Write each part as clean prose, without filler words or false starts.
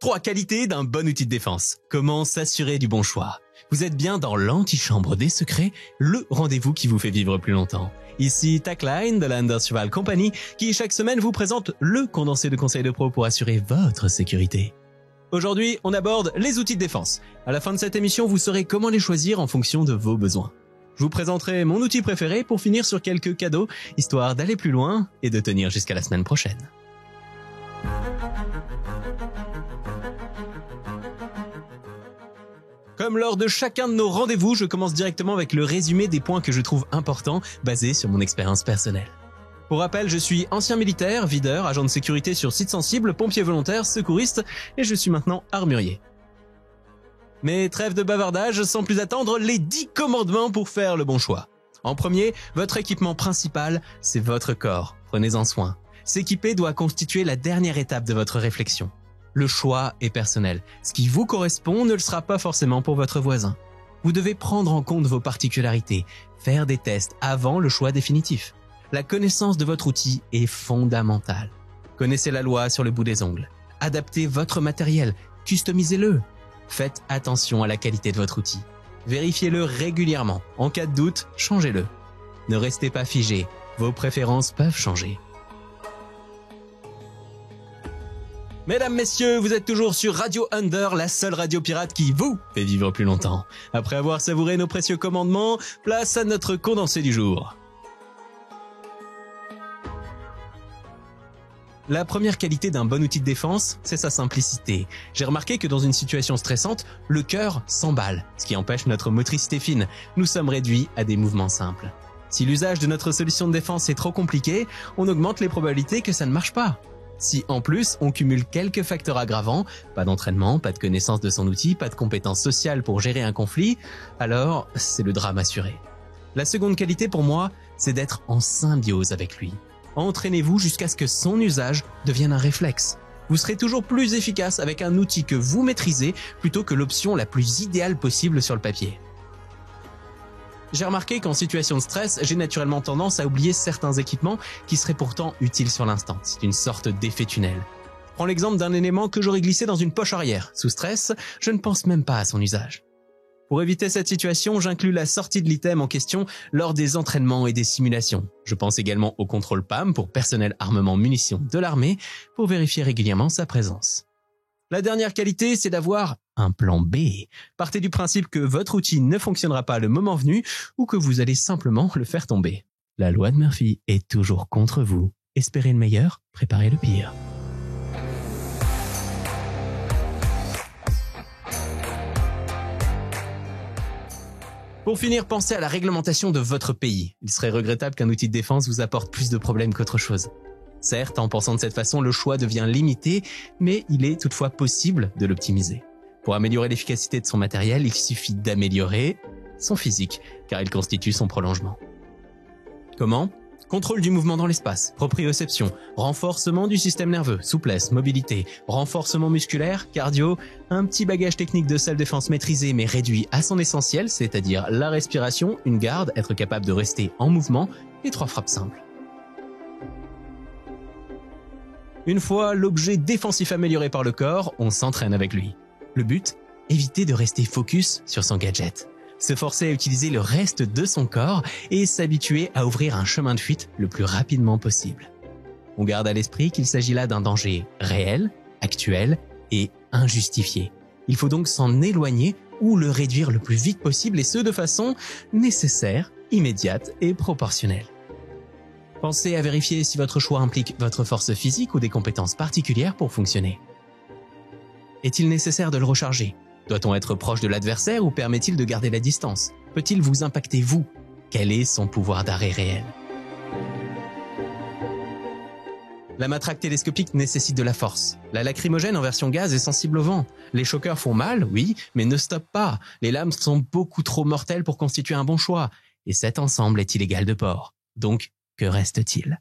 3 qualités d'un bon outil de défense. Comment s'assurer du bon choix? Vous êtes bien dans l'antichambre des secrets, le rendez-vous qui vous fait vivre plus longtemps. Ici Tackline de la Undersurvival Company qui chaque semaine vous présente le condensé de conseils de pro pour assurer votre sécurité. Aujourd'hui, on aborde les outils de défense. À la fin de cette émission, vous saurez comment les choisir en fonction de vos besoins. Je vous présenterai mon outil préféré pour finir sur quelques cadeaux, histoire d'aller plus loin et de tenir jusqu'à la semaine prochaine. Comme lors de chacun de nos rendez-vous, je commence directement avec le résumé des points que je trouve importants, basés sur mon expérience personnelle. Pour rappel, je suis ancien militaire, videur, agent de sécurité sur site sensible, pompier volontaire, secouriste, et je suis maintenant armurier. Mais trêve de bavardage, sans plus attendre, les 10 commandements pour faire le bon choix. En premier, votre équipement principal, c'est votre corps. Prenez-en soin. S'équiper doit constituer la dernière étape de votre réflexion. Le choix est personnel. Ce qui vous correspond ne le sera pas forcément pour votre voisin. Vous devez prendre en compte vos particularités, faire des tests avant le choix définitif. La connaissance de votre outil est fondamentale. Connaissez la loi sur le bout des ongles. Adaptez votre matériel, customisez-le. Faites attention à la qualité de votre outil. Vérifiez-le régulièrement. En cas de doute, changez-le. Ne restez pas figé. Vos préférences peuvent changer. Mesdames, messieurs, vous êtes toujours sur Radio Under, la seule radio pirate qui vous fait vivre plus longtemps. Après avoir savouré nos précieux commandements, place à notre condensé du jour. La première qualité d'un bon outil de défense, c'est sa simplicité. J'ai remarqué que dans une situation stressante, le cœur s'emballe, ce qui empêche notre motricité fine. Nous sommes réduits à des mouvements simples. Si l'usage de notre solution de défense est trop compliqué, on augmente les probabilités que ça ne marche pas. Si en plus on cumule quelques facteurs aggravants, pas d'entraînement, pas de connaissance de son outil, pas de compétences sociales pour gérer un conflit, alors c'est le drame assuré. La seconde qualité pour moi, c'est d'être en symbiose avec lui. Entraînez-vous jusqu'à ce que son usage devienne un réflexe. Vous serez toujours plus efficace avec un outil que vous maîtrisez plutôt que l'option la plus idéale possible sur le papier. J'ai remarqué qu'en situation de stress, j'ai naturellement tendance à oublier certains équipements qui seraient pourtant utiles sur l'instant. C'est une sorte d'effet tunnel. Prends l'exemple d'un élément que j'aurais glissé dans une poche arrière. Sous stress, je ne pense même pas à son usage. Pour éviter cette situation, j'inclus la sortie de l'item en question lors des entraînements et des simulations. Je pense également au contrôle PAM pour personnel armement munitions de l'armée pour vérifier régulièrement sa présence. La dernière qualité, c'est d'avoir un plan B. Partez du principe que votre outil ne fonctionnera pas le moment venu ou que vous allez simplement le faire tomber. La loi de Murphy est toujours contre vous. Espérez le meilleur, préparez le pire. Pour finir, pensez à la réglementation de votre pays. Il serait regrettable qu'un outil de défense vous apporte plus de problèmes qu'autre chose. Certes, en pensant de cette façon, le choix devient limité, mais il est toutefois possible de l'optimiser. Pour améliorer l'efficacité de son matériel, il suffit d'améliorer son physique, car il constitue son prolongement. Comment ? Contrôle du mouvement dans l'espace, proprioception, renforcement du système nerveux, souplesse, mobilité, renforcement musculaire, cardio, un petit bagage technique de self-défense maîtrisé mais réduit à son essentiel, c'est-à-dire la respiration, une garde, être capable de rester en mouvement et 3 frappes simples. Une fois l'objet défensif amélioré par le corps, on s'entraîne avec lui. Le but ? Éviter de rester focus sur son gadget. Se forcer à utiliser le reste de son corps et s'habituer à ouvrir un chemin de fuite le plus rapidement possible. On garde à l'esprit qu'il s'agit là d'un danger réel, actuel et injustifié. Il faut donc s'en éloigner ou le réduire le plus vite possible et ce de façon nécessaire, immédiate et proportionnelle. Pensez à vérifier si votre choix implique votre force physique ou des compétences particulières pour fonctionner. Est-il nécessaire de le recharger ? Doit-on être proche de l'adversaire ou permet-il de garder la distance ? Peut-il vous impacter vous ? Quel est son pouvoir d'arrêt réel ? La matraque télescopique nécessite de la force. La lacrymogène en version gaz est sensible au vent. Les choqueurs font mal, oui, mais ne stoppent pas. Les lames sont beaucoup trop mortelles pour constituer un bon choix. Et cet ensemble est illégal de port. Donc, que reste-t-il ?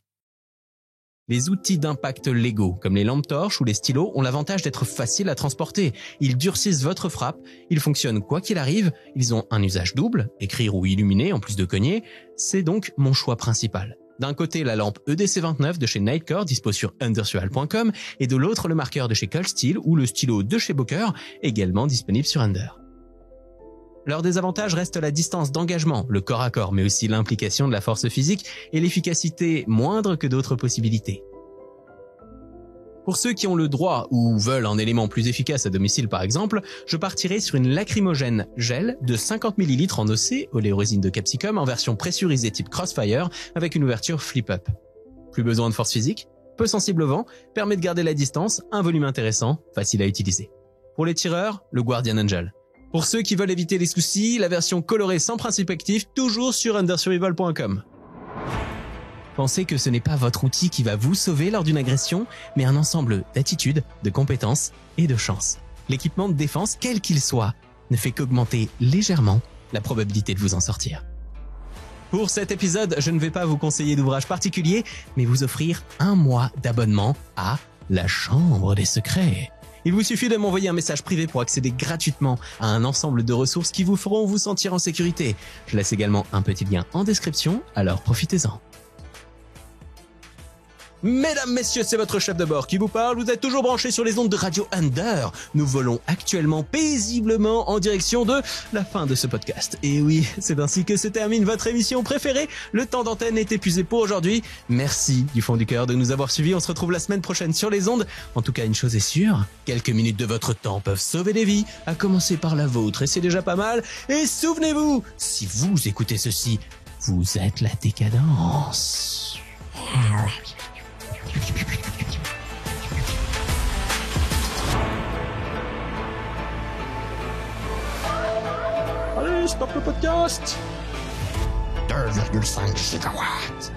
Les outils d'impact légaux, comme les lampes torches ou les stylos, ont l'avantage d'être faciles à transporter. Ils durcissent votre frappe, ils fonctionnent quoi qu'il arrive, ils ont un usage double, écrire ou illuminer en plus de cogner, c'est donc mon choix principal. D'un côté, la lampe EDC29 de chez Nightcore, dispo sur undersurreal.com, et de l'autre, le marqueur de chez Cold Steel ou le stylo de chez Bokeh, également disponible sur Under. Leur désavantage reste la distance d'engagement, le corps à corps, mais aussi l'implication de la force physique et l'efficacité moindre que d'autres possibilités. Pour ceux qui ont le droit ou veulent un élément plus efficace à domicile par exemple, je partirai sur une lacrymogène gel de 50 ml en OC, oléorésine de capsicum, en version pressurisée type Crossfire, avec une ouverture flip-up. Plus besoin de force physique, peu sensible au vent, permet de garder la distance, un volume intéressant, facile à utiliser. Pour les tireurs, le Guardian Angel. Pour ceux qui veulent éviter les soucis, la version colorée sans principe actif, toujours sur undersurvival.com. Pensez que ce n'est pas votre outil qui va vous sauver lors d'une agression, mais un ensemble d'attitudes, de compétences et de chances. L'équipement de défense, quel qu'il soit, ne fait qu'augmenter légèrement la probabilité de vous en sortir. Pour cet épisode, je ne vais pas vous conseiller d'ouvrage particulier, mais vous offrir 1 mois d'abonnement à la Chambre des Secrets. Il vous suffit de m'envoyer un message privé pour accéder gratuitement à un ensemble de ressources qui vous feront vous sentir en sécurité. Je laisse également un petit lien en description, alors profitez-en. Mesdames, messieurs, c'est votre chef de bord qui vous parle. Vous êtes toujours branchés sur les ondes de Radio Under. Nous volons actuellement paisiblement en direction de la fin de ce podcast. Et oui, c'est ainsi que se termine votre émission préférée. Le temps d'antenne est épuisé pour aujourd'hui. Merci du fond du cœur de nous avoir suivis. On se retrouve la semaine prochaine sur les ondes. En tout cas, une chose est sûre, quelques minutes de votre temps peuvent sauver des vies, à commencer par la vôtre, et c'est déjà pas mal. Et souvenez-vous, si vous écoutez ceci, vous êtes la décadence. Allez, stop le podcast. 2,5 gigawatts.